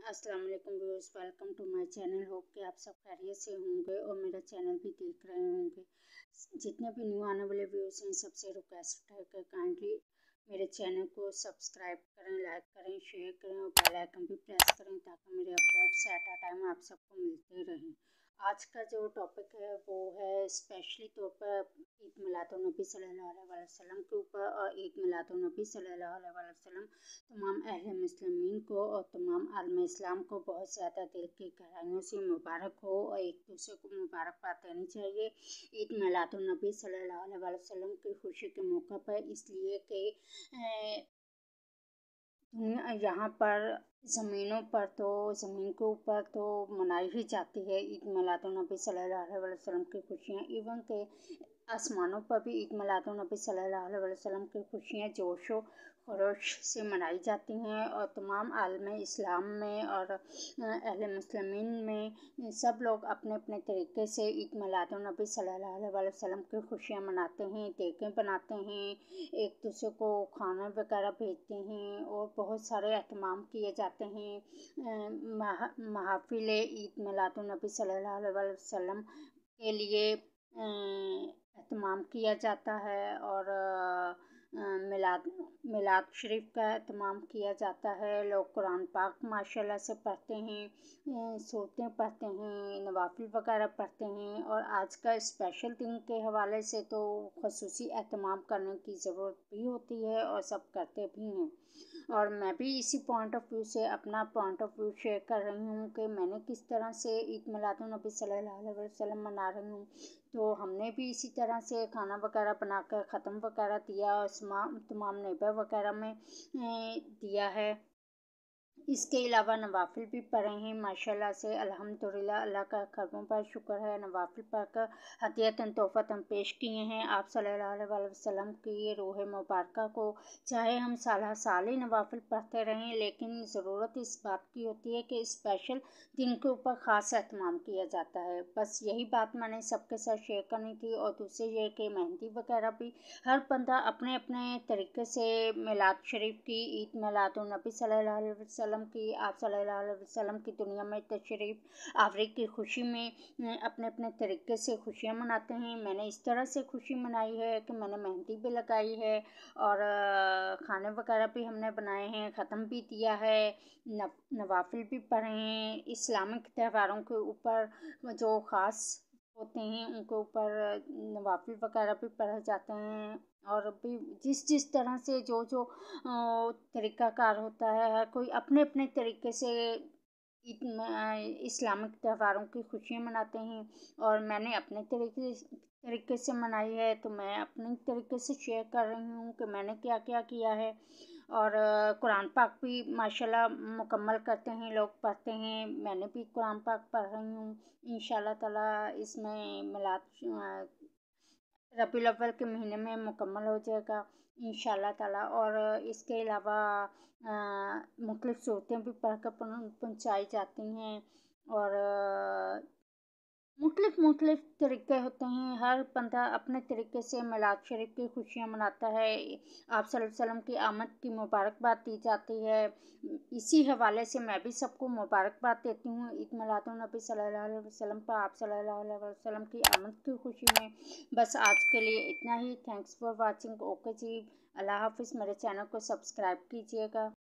अस्सलाम वालेकुम viewers, welcome to my channel. Hope कि आप सब खैरियत से होंगे और मेरा चैनल भी देख रहे होंगे। जितने भी न्यू आने वाले व्यूअर्स हैं, सबसे रिक्वेस्ट है कि काइंडली मेरे चैनल को सब्सक्राइब करें, लाइक करें, शेयर करें और बेल आइकन भी प्रेस करें ताकि मेरे अपडेट्स एट अ टाइम आप सबको मिलते रहें। आज का जो टॉपिक है वो है स्पेशली तौर पर ईद मिलादुन्नबी सल्लल्लाहु अलैहि वसल्लम के ऊपर। और ईद मिलादुन्नबी सल्लल्लाहु अलैहि वसल्लम तमाम अहले मुस्लिमीन को और तमाम आलम इस्लाम को बहुत ज़्यादा दिल की गहराइयों से मुबारक हो और एक दूसरे को मुबारकबाद देनी चाहिए ईद मिलादुन्नबी सल्लल्लाहु अलैहि वसल्लम की खुशी के मौके पर, इसलिए कि यहाँ पर ज़मीन के ऊपर तो मनाई ही जाती है ईद मिलादुन्नबी सल्लल्लाहु अलैहि वसल्लम की खुशियाँ। इवन के आसमानों पर भी ईद मिलादुन्नबी सल्लल्लाहु अलैहि वसल्लम की खुशियाँ जोशो खरोश से मनाई जाती हैं। और तमाम आलम इस्लाम में और अहले मुस्लिमीन में सब लोग अपने अपने तरीके से ईद मिलादुन्नबी सल्लल्लाहु अलैहि वसल्लम की खुशियाँ मनाते हैं, केकें बनाते हैं, एक दूसरे को खाना वगैरह भेजते हैं और बहुत सारे एहतमाम किए जाते हैं। महफिल ईद मिलादुन्नबी सल्लल्लाहु अलैहि वसल्लम के लिए एहतमाम किया जाता है और मिलाद शरीफ का एहतमाम किया जाता है। लोग कुरान पाक माशाल्लाह से पढ़ते हैं, सूरतें पढ़ते हैं, नवाफिल वगैरह पढ़ते हैं। और आज का स्पेशल दिन के हवाले से तो ख़ुसूसी एहतमाम करने की ज़रूरत भी होती है और सब करते भी हैं। और मैं भी इसी पॉइंट ऑफ व्यू से अपना पॉइंट ऑफ व्यू शेयर कर रही हूँ कि मैंने किस तरह से ईद मिलादुन्नबी सल्लल्लाहु अलैहि वसल्लम मना रही हूँ। तो हमने भी इसी तरह से खाना वगैरह बनाकर ख़त्म वगैरह दिया और तमाम नेबर वगैरह में दिया है। इसके अलावा नवाफिल भी पढ़े हैं माशाल्लाह से, अल्हम्दुलिल्लाह, अल्लाह का खरबों पर शुक्र है। नवाफिल पढ़कर हदियतन तोहफ़तन पेश किए हैं आप सल्लल्लाहु अलैहि वसल्लम की रूह मुबारका को। चाहे हम साल ही नवाफिल पढ़ते रहें, लेकिन ज़रूरत इस बात की होती है कि स्पेशल दिन के ऊपर ख़ास एहतमाम किया जाता है। बस यही बात मैंने सबके साथ शेयर करनी थी। और दूसरी ये कि मेहंदी वगैरह भी हर बंदा अपने अपने तरीके से मिलाद शरीफ की, ईद मिलादुन्नबी सल्लल्लाहु अलैहि वसल्लम की, आप सल्लल्लाहु अलैहि वसल्लम की दुनिया में तशरीफ़ आवरी की खुशी में अपने अपने तरीके से खुशियाँ मनाते हैं। मैंने इस तरह से खुशी मनाई है कि मैंने मेहंदी भी लगाई है और खाने वगैरह भी हमने बनाए हैं, ख़त्म भी किया है, नवाफिल भी पढ़े हैं। इस्लामिक त्योहारों के ऊपर जो ख़ास होते हैं उनके ऊपर नवाफिल वगैरह भी पढ़े जाते हैं। और भी जिस तरह से जो तरीक़ाकार होता है, हर कोई अपने अपने तरीके से इस्लामिक त्योहारों की खुशियाँ मनाते हैं। और मैंने अपने तरीके से मनाई है, तो मैं अपने तरीके से शेयर कर रही हूँ कि मैंने क्या क्या किया है। और कुरान पाक भी माशाल्लाह मुकम्मल करते हैं लोग, पढ़ते हैं। मैंने भी कुरान पाक पढ़ रही हूँ। इंशाल्लाह ताला इसमें मिलाद रबीउल अव्वल के महीने में मुकम्मल हो जाएगा इंशाल्लाह ताला। और इसके अलावा मुख्तलिफ़ सूरतें भी पढ़कर पहुँचाई जाती हैं। और मुख्तलिफ़ तरीक़े होते हैं, हर बंदा अपने तरीके से मिलाद शरीफ की खुशियाँ मनाता है। आप सल्लल्लाहु अलैहि वसल्लम की आमद की मुबारकबाद दी जाती है। इसी हवाले से मैं भी सबको मुबारकबाद देती हूँ ईद मिलादुन्नबी सल्लल्लाहु अलैहि वसल्लम पर, आप सल्लल्लाहु अलैहि वसल्लम की आमद की खुशी में। बस आज के लिए इतना ही। Thanks for watching. ओके जी, अल्लाह हाफ़िज़। मेरे चैनल को सब्सक्राइब कीजिएगा।